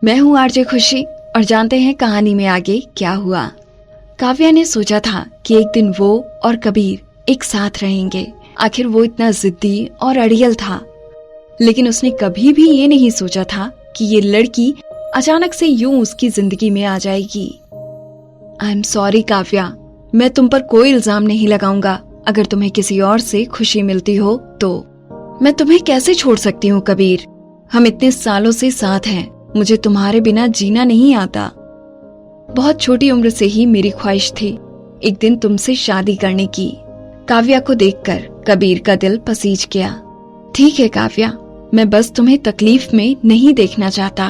मैं हूँ आरजे खुशी और जानते हैं कहानी में आगे क्या हुआ। काव्या ने सोचा था कि एक दिन वो और कबीर एक साथ रहेंगे। आखिर वो इतना जिद्दी और अड़ियल था, लेकिन उसने कभी भी ये नहीं सोचा था कि ये लड़की अचानक से यूं उसकी जिंदगी में आ जाएगी। आई एम सॉरी काव्या, मैं तुम पर कोई इल्जाम नहीं लगाऊंगा। अगर तुम्हें किसी और से खुशी मिलती हो तो मैं तुम्हें कैसे छोड़ सकती हूँ कबीर। हम इतने सालों से साथ हैं, मुझे तुम्हारे बिना जीना नहीं आता। बहुत छोटी उम्र से ही मेरी ख्वाहिश थी एक दिन तुमसे शादी करने की। काव्या को देखकर कबीर का दिल पसीज गया। ठीक है काव्या, मैं बस तुम्हें तकलीफ में नहीं देखना चाहता।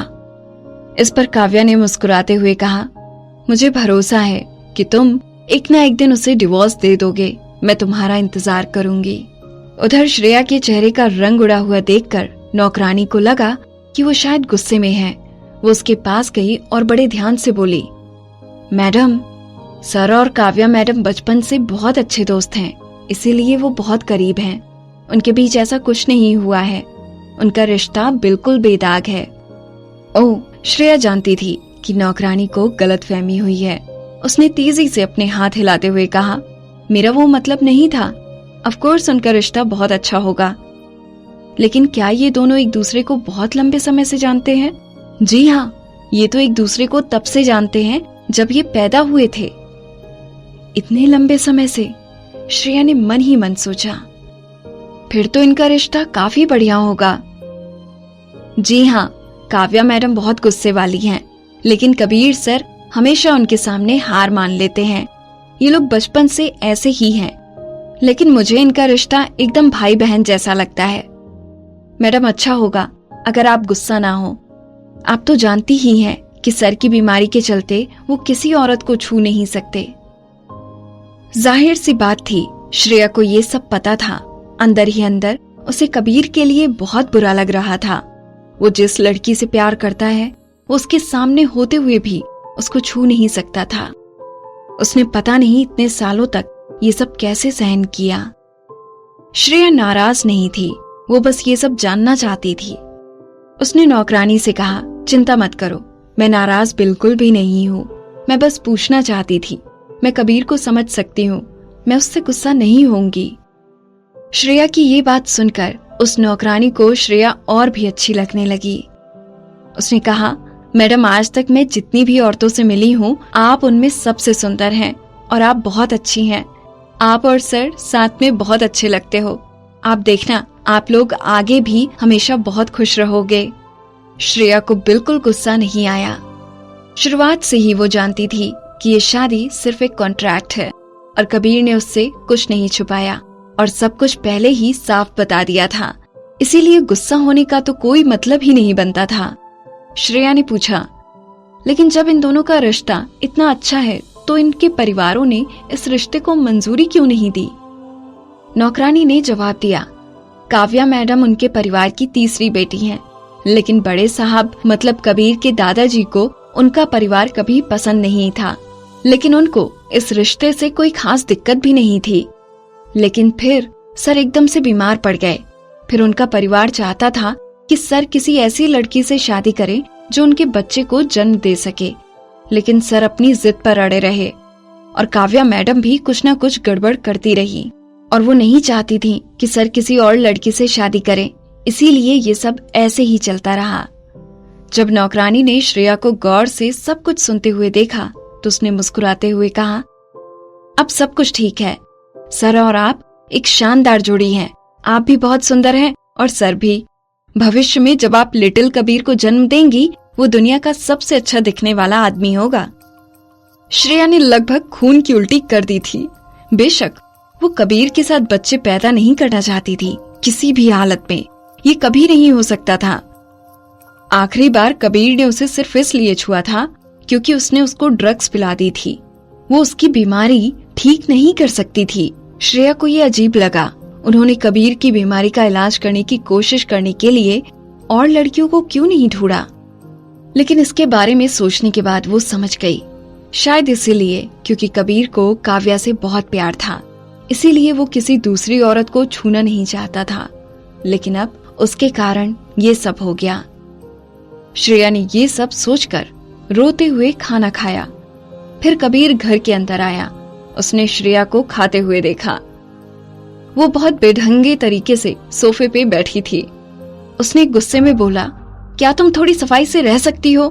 इस पर काव्या ने मुस्कुराते हुए कहा, मुझे भरोसा है कि तुम एक ना एक दिन उसे डिवोर्स दे दोगे। मैं तुम्हारा इंतजार करूंगी। उधर श्रेया के चेहरे का रंग उड़ा हुआ देखकर नौकरानी को लगा कि वो शायद गुस्से में है। वो उसके पास गई और बड़े ध्यान से बोली, मैडम, सर और काव्या मैडम बचपन से बहुत अच्छे दोस्त हैं, इसीलिए वो बहुत करीब हैं। उनके बीच ऐसा कुछ नहीं हुआ है। उनका रिश्ता बिल्कुल बेदाग है। ओह, श्रेया जानती थी कि नौकरानी को गलतफहमी हुई है। उसने तेजी से अपने हाथ हिलाते हुए कहा, मेरा वो मतलब नहीं था। ऑफ कोर्स उनका रिश्ता बहुत अच्छा होगा, लेकिन क्या ये दोनों एक दूसरे को बहुत लंबे समय से जानते हैं? जी हाँ, ये तो एक दूसरे को तब से जानते हैं जब ये पैदा हुए थे। इतने लंबे समय से? श्रेया ने मन ही मन सोचा। फिर तो इनका रिश्ता काफी बढ़िया होगा। जी हाँ, काव्या मैडम बहुत गुस्से वाली हैं, लेकिन कबीर सर हमेशा उनके सामने हार मान लेते हैं। ये लोग बचपन से ऐसे ही हैं, लेकिन मुझे इनका रिश्ता एकदम भाई बहन जैसा लगता है। मैडम, अच्छा होगा अगर आप गुस्सा ना हो। आप तो जानती ही हैं कि सर की बीमारी के चलते वो किसी औरत को छू नहीं सकते। जाहिर सी बात थी, श्रेया को ये सब पता था। अंदर ही अंदर उसे कबीर के लिए बहुत बुरा लग रहा था। वो जिस लड़की से प्यार करता है, वो उसके सामने होते हुए भी उसको छू नहीं सकता था। उसने पता नहीं इतने सालों तक ये सब कैसे सहन किया। श्रेया नाराज नहीं थी, वो बस ये सब जानना चाहती थी। उसने नौकरानी से कहा, चिंता मत करो, मैं नाराज बिल्कुल भी नहीं हूँ। मैं बस पूछना चाहती थी। मैं कबीर को समझ सकती हूँ, मैं उससे गुस्सा नहीं होंगी। श्रेया की ये बात सुनकर उस नौकरानी को श्रेया और भी अच्छी लगने लगी। उसने कहा, मैडम, आज तक मैं जितनी भी औरतों से मिली हूँ, आप उनमें सबसे सुंदर हैं और आप बहुत अच्छी हैं। आप और सर साथ में बहुत अच्छे लगते हो। आप देखना, आप लोग आगे भी हमेशा बहुत खुश रहोगे। श्रेया को बिल्कुल गुस्सा नहीं आया। शुरुआत से ही वो जानती थी कि ये शादी सिर्फ एक कॉन्ट्रैक्ट है और कबीर ने उससे कुछ नहीं छुपाया और सब कुछ पहले ही साफ बता दिया था। इसीलिए गुस्सा होने का तो कोई मतलब ही नहीं बनता था। श्रेया ने पूछा, लेकिन जब इन दोनों का रिश्ता इतना अच्छा है तो इनके परिवारों ने इस रिश्ते को मंजूरी क्यों नहीं दी? नौकरानी ने जवाब दिया, काव्या मैडम उनके परिवार की तीसरी बेटी हैं, लेकिन बड़े साहब मतलब कबीर के दादाजी को उनका परिवार कभी पसंद नहीं था, लेकिन उनको इस रिश्ते से कोई खास दिक्कत भी नहीं थी। लेकिन फिर सर एकदम से बीमार पड़ गए। फिर उनका परिवार चाहता था कि सर किसी ऐसी लड़की से शादी करें जो उनके बच्चे को जन्म दे सके, लेकिन सर अपनी जिद पर अड़े रहे और काव्या मैडम भी कुछ न कुछ गड़बड़ करती रही और वो नहीं चाहती थी कि सर किसी और लड़की से शादी करें। इसीलिए ये सब ऐसे ही चलता रहा। जब नौकरानी ने श्रेया को गौर से सब कुछ सुनते हुए देखा तो उसने मुस्कुराते हुए कहा, अब सब कुछ ठीक है। सर और आप एक शानदार जोड़ी हैं। आप भी बहुत सुंदर हैं और सर भी। भविष्य में जब आप लिटिल कबीर को जन्म देंगी, वो दुनिया का सबसे अच्छा दिखने वाला आदमी होगा। श्रेया ने लगभग खून की उल्टी कर दी थी। बेशक वो कबीर के साथ बच्चे पैदा नहीं करना चाहती थी, किसी भी हालत में। ये कभी नहीं हो सकता था। आखिरी बार कबीर ने उसे सिर्फ इसलिए छुआ था क्योंकि उसने उसको ड्रग्स पिला दी थी। वो उसकी बीमारी ठीक नहीं कर सकती थी। श्रेया को ये अजीब लगा। उन्होंने कबीर की बीमारी का इलाज करने की कोशिश करने के लिए और लड़कियों को क्यों नहीं ढूंढा? लेकिन इसके बारे में सोचने के बाद वो समझ गई, शायद इसीलिए क्योंकि कबीर को काव्या से बहुत प्यार था, इसीलिए वो किसी दूसरी औरत को छूना नहीं चाहता था। लेकिन अब उसके कारण ये सब हो गया। श्रेया ने ये सब सोचकर रोते हुए खाना खाया। फिर कबीर घर के अंदर आया। उसने श्रेया को खाते हुए देखा। वो बहुत बेढंगे तरीके से सोफे पे बैठी थी। उसने गुस्से में बोला, क्या तुम थोड़ी सफाई से रह सकती हो?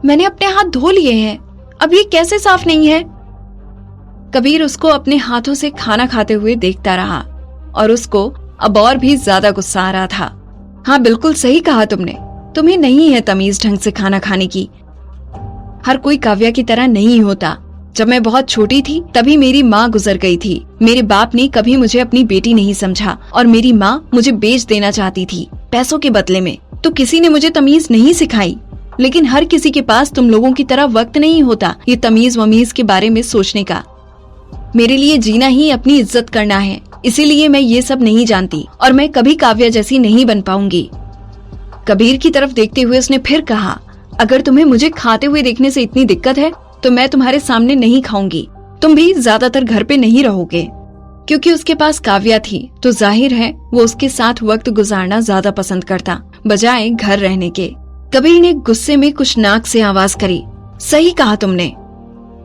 मैंने अपने हाथ धो लिए हैं, अब ये कैसे साफ नहीं है? कबीर उसको अपने हाथों से खाना खाते हुए देखता रहा और उसको अब और भी ज्यादा गुस्सा आ रहा था। हाँ, बिल्कुल सही कहा तुमने, तुम्हें नहीं है तमीज ढंग से खाना खाने की। हर कोई काव्या की तरह नहीं होता। जब मैं बहुत छोटी थी तभी मेरी माँ गुजर गई थी। मेरे बाप ने कभी मुझे अपनी बेटी नहीं समझा और मेरी माँ मुझे बेच देना चाहती थी पैसों के बदले में। तो किसी ने मुझे तमीज नहीं सिखाई। लेकिन हर किसी के पास तुम लोगों की तरह वक्त नहीं होता ये तमीज वमीज के बारे में सोचने का। मेरे लिए जीना ही अपनी इज्जत करना है, इसीलिए मैं ये सब नहीं जानती और मैं कभी काव्या जैसी नहीं बन पाऊंगी। कबीर की तरफ देखते हुए उसने फिर कहा, अगर तुम्हें मुझे खाते हुए देखने से इतनी दिक्कत है तो मैं तुम्हारे सामने नहीं खाऊंगी। तुम भी ज्यादातर घर पे नहीं रहोगे। क्योंकि उसके पास काव्या थी तो जाहिर है वो उसके साथ वक्त गुजारना ज्यादा पसंद करता बजाय घर रहने के। कबीर ने गुस्से में कुछ नाक से आवाज करी, सही कहा तुमने।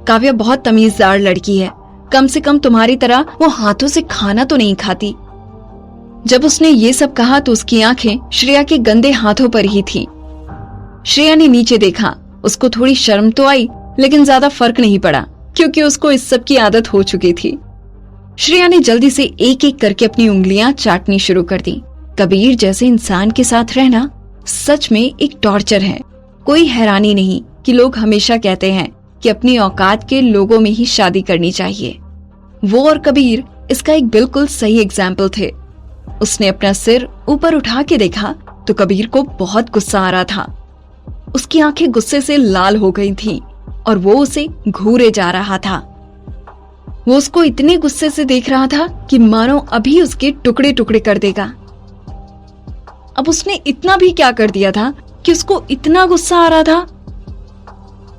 काव्या बहुत तमीजदार लड़की है, कम से कम तुम्हारी तरह वो हाथों से खाना तो नहीं खाती। जब उसने ये सब कहा तो उसकी आंखें श्रेया के गंदे हाथों पर ही थी। श्रेया ने नीचे देखा। उसको थोड़ी शर्म तो आई लेकिन ज्यादा फर्क नहीं पड़ा क्योंकि उसको इस सब की आदत हो चुकी थी। श्रेया ने जल्दी से एक एक करके अपनी उंगलियां चाटनी शुरू कर दी। कबीर जैसे इंसान के साथ रहना सच में एक टॉर्चर है। कोई हैरानी नहीं कि लोग हमेशा कहते हैं कि अपनी औकात के लोगों में ही शादी करनी चाहिए। वो और कबीर इसका एक बिल्कुल सही एग्जाम्पल थे। उसने अपना सिर ऊपर उठा के देखा तो कबीर को बहुत गुस्सा आ रहा था। उसकी आंखें गुस्से से लाल हो गई थीं और वो उसे घूरे जा रहा था। वो उसको इतने गुस्से से देख रहा था कि मानो अभी उसके टुकड़े टुकड़े कर देगा। अब उसने इतना भी क्या कर दिया था कि उसको इतना गुस्सा आ रहा था?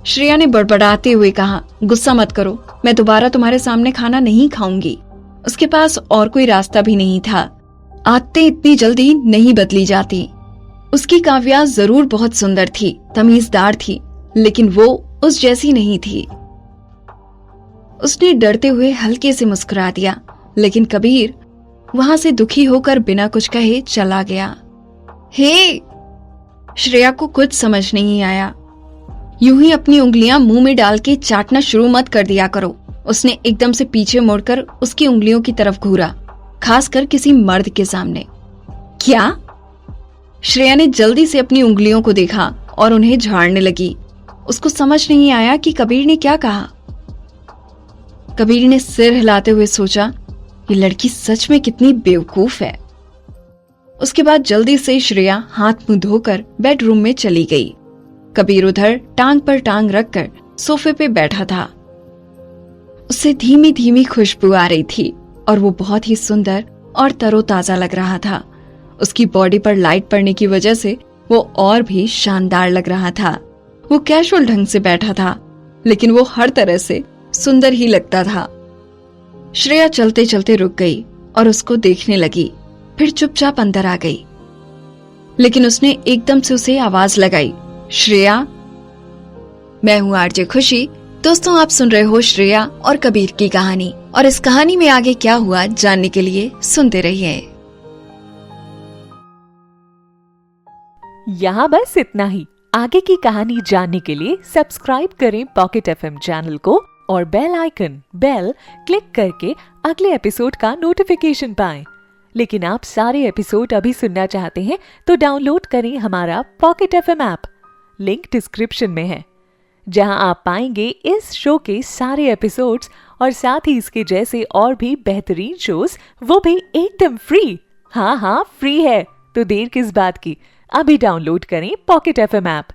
श्रेया ने बड़बड़ाते हुए कहा, गुस्सा मत करो, मैं दोबारा तुम्हारे सामने खाना नहीं खाऊंगी। उसके पास और कोई रास्ता भी नहीं था। आदतें इतनी जल्दी नहीं बदली जाती। उसकी काव्या जरूर बहुत सुंदर थी, तमीजदार थी, लेकिन वो उस जैसी नहीं थी। उसने डरते हुए हल्के से मुस्कुरा दिया, लेकिन कबीर वहां से दुखी होकर बिना कुछ कहे चला गया। हे! श्रेया को कुछ समझ नहीं आया। यूं ही अपनी उंगलियां मुंह में डाल के चाटना शुरू मत कर दिया करो। उसने एकदम से पीछे मुड़कर उसकी उंगलियों की तरफ घूरा, खासकर किसी मर्द के सामने। क्या? श्रेया ने जल्दी से अपनी उंगलियों को देखा और उन्हें झाड़ने लगी। उसको समझ नहीं आया कि कबीर ने क्या कहा। कबीर ने सिर हिलाते हुए सोचा, ये लड़की सच में कितनी बेवकूफ है। उसके बाद जल्दी से श्रेया हाथ मुंह धोकर बेडरूम में चली गई। कबीर उधर टांग पर टांग रखकर सोफे पे बैठा था। उससे धीमी धीमी खुशबू आ रही थी और वो बहुत ही सुंदर और तरोताजा लग रहा था। उसकी बॉडी पर लाइट पड़ने की वजह से वो और भी शानदार लग रहा था। वो कैजुअल ढंग से बैठा था, लेकिन वो हर तरह से सुंदर ही लगता था। श्रेया चलते चलते रुक गई और उसको देखने लगी, फिर चुपचाप अंदर आ गई। लेकिन उसने एकदम से उसे आवाज लगाई, श्रेया। मैं हूँ आरजे खुशी। दोस्तों, आप सुन रहे हो श्रेया और कबीर की कहानी, और इस कहानी में आगे क्या हुआ जानने के लिए सुनते रहिए। यहाँ बस इतना ही। आगे की कहानी जानने के लिए सब्सक्राइब करें पॉकेट एफएम चैनल को और बेल आइकन क्लिक करके अगले एपिसोड का नोटिफिकेशन पाएं। लेकिन आप सारे एपिसोड अभी सुनना चाहते हैं तो डाउनलोड करें हमारा pocket FM app. Link description में है, जहां आप पाएंगे इस शो के सारे एपिसोड्स और साथ ही इसके जैसे और भी बेहतरीन शोज, वो भी एकदम फ्री। हाँ, फ्री है, तो देर किस बात की, अभी डाउनलोड करें पॉकेट एफएम ऐप।